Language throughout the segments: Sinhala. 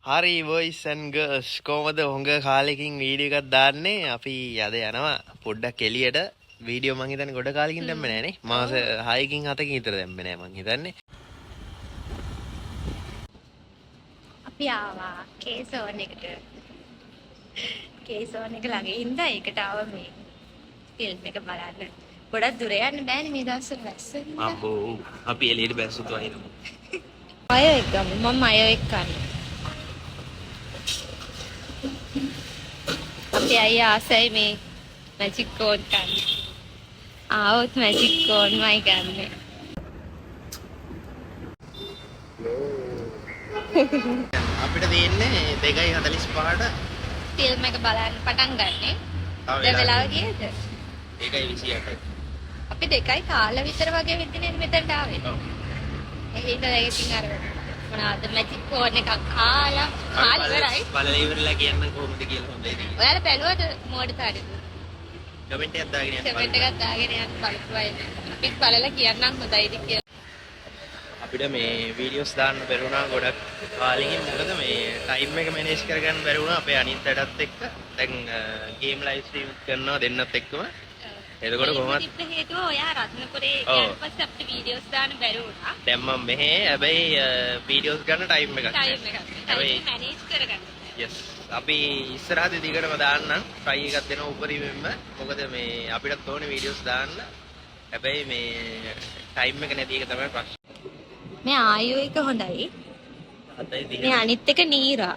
හරි boys and girls කොහමද හොඟ කාලෙකින් වීඩියෝ එකක් දාන්නේ අපි අද යනවා පොඩ්ඩක් එළියට වීඩියෝ මං හිතන්නේ ගොඩ කාලෙකින් දැම්මේ නෑනේ මාස 6කින් 7කින් විතර දැම්මේ නෑ මං හිතන්නේ අපි ආවා කේසෝන් එකට කේසෝන් එක ළඟ ඉඳලා ඒකට ආව මේ ෆිල්ම් එක බලන්න ගොඩක් දුර යන්න බෑනේ මේ දවස්වල වැස්ස අම්බෝ අපි එළියට බැස්සුත් වහිනවා අය එක්කම මම අය එක්කන්නේ අපි අයියා ආසයි මේ මැජික් කෝන් ගන්න. ආවොත් මැජික් කෝන්මයි ගන්න. අපිට තියෙන්නේ 2:45ට ෆිල්ම් එක බලන්න පටන් ගන්නෙ. දැන් වෙලාව කීයද? 1:28යි. අපි 2:00 කාල විතර වගේ වෙද්දී මෙතනට ආවේ. ඔව්. එහෙනම් ඒක ඉතින් අර මොනවාද මැජික් කෝන් එකක් කාලා ඉවරයි. බලලා ඉවරලා කියන්න කොහොමද කියලා හොඳයි. ඔයාලා බැලුවද මෝඩ තාරිද? කමෙන්ට් එකක් දාගෙන යන්න. කමෙන්ට් එකක් දාගෙන යන්න බලපුවයි. අපිත් බලලා කියන්නම් හොඳයිද කියලා. අපිට මේ වීඩියෝස් දාන්න බැරි වුණා ගොඩක් කාලෙකින් මොකද මේ ටයිම් එක මැනේජ් කරගන්න බැරි වුණා අපේ අනිත් වැඩත් එක්ක. දැන් ගේම් ලයිව් ස්ට්‍රීම් කරනවා දෙන්නත් එක්කම. එතකොට කොහොමද හේතුව ඔයා රත්නපුරේ ඊට පස්සේ අපිට වීඩියෝස් දාන්න බැරි වුණා. දැන් මම මෙහෙ හැබැයි වීඩියෝස් ගන්න ටයිම් එකක් හැබැයි මැනේජ් කරගන්න. yes අපි ඉස්සරහදී දිගටම දාන්නම් try එකක් දෙනවා උපරිමයෙන්ම මොකද මේ අපිටත් ඕනේ වීඩියෝස් දාන්න. හැබැයි මේ ටයිම් එක නැති එක තමයි ප්‍රශ්නේ. මේ ආයෝ එක හොඳයි. මේ අනිත් එක නීරා.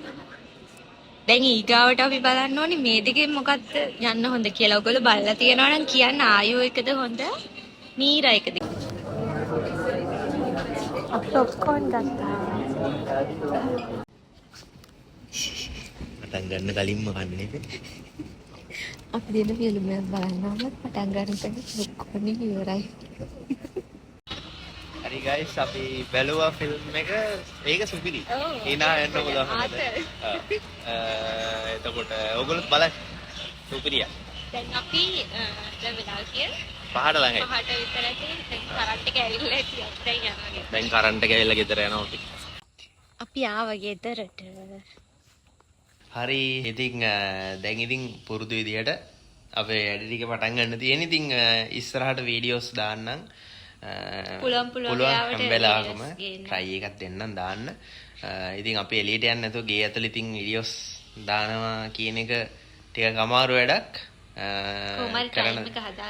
දැන් ඊගාවට අපි බලන්න ඕනේ මේ දෙකෙන් මොකක්ද යන්න හොඳ කියලා. ඔයගොල්ලෝ බලලා තියෙනවා නම් කියන්න ආයෝ එකද හොඳ නීරා එකද? අපි ඔක්කොම ගත්තා. පටන් ගන්න කලින්ම කන්නේ නේද? අපි දෙන ෆිල්ම් එක බලනවම පටන් ගන්නකොට ඔක්කොම ඉවරයි. හරි guys අපි බැලුවා ෆිල්ම් එක ඒක සුපිරි. ඊනා එන්න පුළුවන්. එතකොට ඔයගොල්ලෝ බලන්න සුපිරිය. දැන් අපි දැන් වෙලා කිය 5ට ළඟයි. 5ට විතරදී දැන් කරන්ට් එක ඇවිල්ලා ඉතින් දැන් යනවා. දැන් කරන්ට් එක ඇවිල්ලා ගෙදර යනවා අපි. අපි ආවා ගෙදරට. හරි ඉතින් දැන් ඉතින් පුරුදු විදියට අපේ වැඩ ටික පටන් ගන්න තියෙන. ඉතින් ඉස්සරහට වීඩියෝස් දාන්නම්. පුළුවන් හැම වෙලාවකම try එකක් දෙන්නම් දාන්න. ඉතින් අපි එළියට යන්නේ නැතුව ගේ ඇතුළේ ඉතින් වීඩියෝස් දානවා කියන එක ටිකක් අමාරු වැඩක්.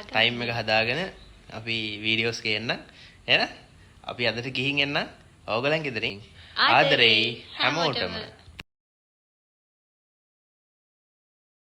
ටයිම් එක හදාගෙන අපි වීඩියෝස් ගේන්න. එහෙනම් අපි අදට ගිහින් එන්න. ඕගලන් ගෙදරින් ආදරේ හැමෝටම